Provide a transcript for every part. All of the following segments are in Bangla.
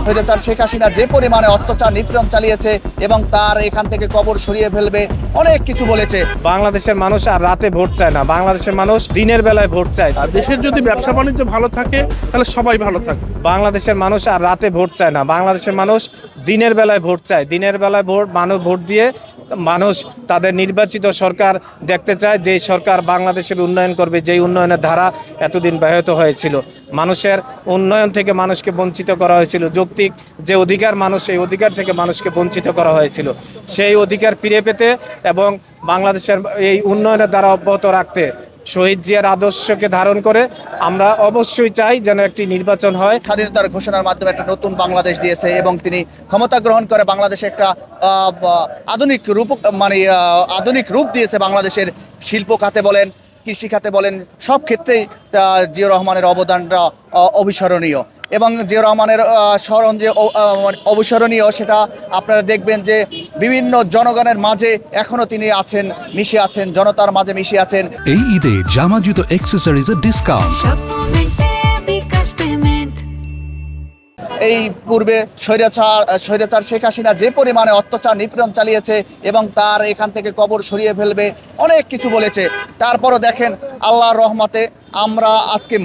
স্বৈরাচার শেখ হাসিনা যে পরিমাণে অত্যাচার নিপীড়ন চালিয়েছে এবং তার এখান থেকে কবর সরিয়ে ফেলবে অনেক কিছু বলেছে। বাংলাদেশের মানুষ আর রাতে ভোট চায় না, বাংলাদেশের মানুষ দিনের বেলায় ভোট চায়। আর দেশের যদি ব্যবসা বাণিজ্য ভালো থাকে তাহলে সবাই ভালো থাকবে। বাংলাদেশের মানুষ আর রাতে ভোট চায় না, বাংলাদেশের মানুষ দিনের বেলায় ভোট চায়। দিনের বেলায় মানুষ ভোট দিয়ে মানুষ তাদের নির্বাচিত সরকার দেখতে চায়, যেই সরকার বাংলাদেশের উন্নয়ন করবে, যেই উন্নয়নের ধারা এতদিন ব্যাহত হয়েছিল। মানুষের উন্নয়ন থেকে মানুষকে বঞ্চিত করা হয়েছিল, যৌক্তিক যে অধিকার মানুষ, সেই অধিকার থেকে মানুষকে বঞ্চিত করা হয়েছিল। সেই অধিকার ফিরে পেতে এবং বাংলাদেশের এই উন্নয়নের দ্বারা অব্যাহত রাখতে শহীদ জিয়ার আদর্শকে ধারণ করে আমরা অবশ্যই চাই যেন একটি নির্বাচন হয়। স্বাধীনতার ঘোষণার মাধ্যমে একটা নতুন বাংলাদেশ দিয়েছে এবং তিনি ক্ষমতা গ্রহণ করে বাংলাদেশে একটা আধুনিক রূপ দিয়েছে। বাংলাদেশের শিল্প খাতে বলেন, কৃষি খাতে বলেন, সব ক্ষেত্রেই জিয়াউর রহমানের অবদানটা অবিস্মরণীয়। এবং জিয়াউর রহমানের স্মরণ যে অবিস্মরণীয়, সেটা আপনারা দেখবেন যে বিভিন্ন জনগণের মাঝে এখনো তিনি আছেন, মিশে আছেন, জনতার মাঝে মিশে আছেন। এই ঈদে জামা জুতো অ্যাক্সেসরিজের ডিসকাউন্ট। এই পূর্বে স্বৈরাচার শেখ হাসিনা যে পরিমাণে অত্যাচার নিপীড়ন চালিয়েছে এবং তার এখান থেকে কবর সরিয়ে ফেলবে অনেক কিছু বলেছে। তারপরও দেখেন আল্লাহর রহমতে আমরা আজকে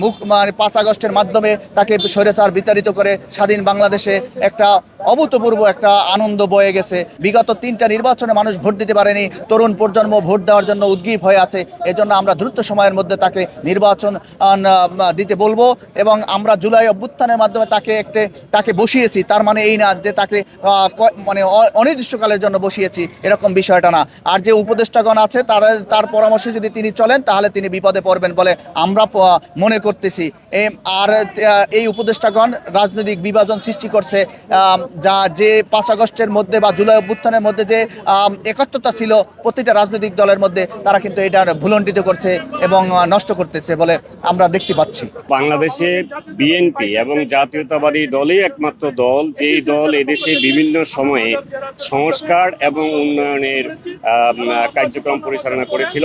5 আগস্টের মাধ্যমে তাকে স্বৈরাচার বিতাড়িত করে স্বাধীন বাংলাদেশে একটা অভূতপূর্ব একটা আনন্দ বয়ে গেছে। বিগত 3টা নির্বাচনে মানুষ ভোট দিতে পারেনি, তরুণ প্রজন্ম ভোট দেওয়ার জন্য উদ্গ্রীব হয়ে আছে। এজন্য আমরা দ্রুত সময়ের মধ্যে তাকে নির্বাচন দিতে বলবো এবং আমরা জুলাই অভ্যুত্থানের মাধ্যমে তাকে বসিয়েছি। তার মানে এই না যে তাকে অনির্দিষ্টকালের জন্য বসিয়েছি, এরকম বিষয়টা না। আর যে উপদেষ্টাগণ আছে তার পরামর্শে যদি তিনি চলেন তাহলে তিনি বিপদে পড়বেন বলে আমরা মনে করতেছি। আর এই উপদেষ্টাগণ রাজনৈতিক বিভাজন সৃষ্টি করছে, যে 5 আগস্টের মধ্যে বা জুলাই অভ্যুত্থানের মধ্যে যে একত্রতা ছিল প্রতিটা রাজনৈতিক দলের মধ্যে, তারা কিন্তু এটা ভুলণ্ঠিত করছে এবং নষ্ট করতেছে বলে আমরা দেখতে পাচ্ছি। বাংলাদেশে বিএনপি এবং জাতীয়তাবাদী দলই একমাত্র দল, যেই দল এদেশে বিভিন্ন সময়ে সংস্কার এবং উন্নয়নের কার্যক্রম পরিচালনা করেছিল।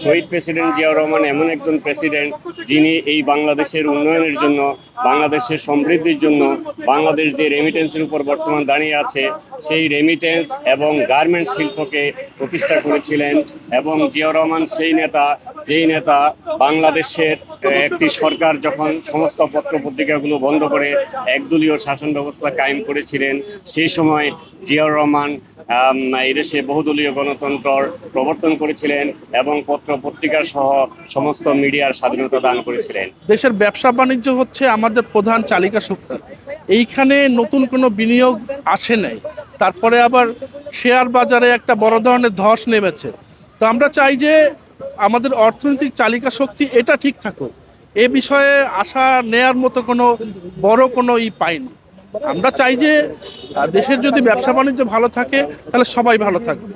শহীদ প্রেসিডেন্ট জিয়াউর রহমান এমন একজন প্রেসিডেন্ট যিনি এই বাংলাদেশের উন্নয়নের জন্য, বাংলাদেশের সমৃদ্ধির জন্য, বাংলাদেশ যে রেমিটেন্সের উপর বর্তমান দাঁড়িয়ে আছে সেই রেমিটেন্স এবং গার্মেন্টস শিল্পকে প্রতিষ্ঠা করেছিলেন। এবং জিয়াউর রহমান সেই নেতা, যেই নেতা বাংলাদেশের একটি সরকার যখন সমস্ত পত্র পত্রিকাগুলো বন্ধ করে একদলীয় শাসন ব্যবস্থা কায়েম করেছিলেন, সেই সময় জিয়াউর রহমান এদেশে বহুদলীয় গণতন্ত্র প্রবর্তন করেছিলেন এবং পত্র পত্রিকা সহ সমস্ত মিডিয়ার স্বাধীনতা দান করেছিলেন। দেশের ব্যবসা বাণিজ্য হচ্ছে আমাদের প্রধান চালিকা শক্তি। এইখানে নতুন কোনো বিনিয়োগ আসে নাই, তারপরে আবার শেয়ার বাজারে একটা বড় ধরনের ধস নেমেছে। তো আমরা চাই যে আমাদের অর্থনৈতিক চালিকা শক্তি এটা ঠিক থাকুক। এ বিষয়ে আশা নেয়ার মতো কোনো বড় কোনো পাইনি। আমরা চাই যে দেশের যদি ব্যবসা বাণিজ্য ভালো থাকে তাহলে সবাই ভালো থাকবে।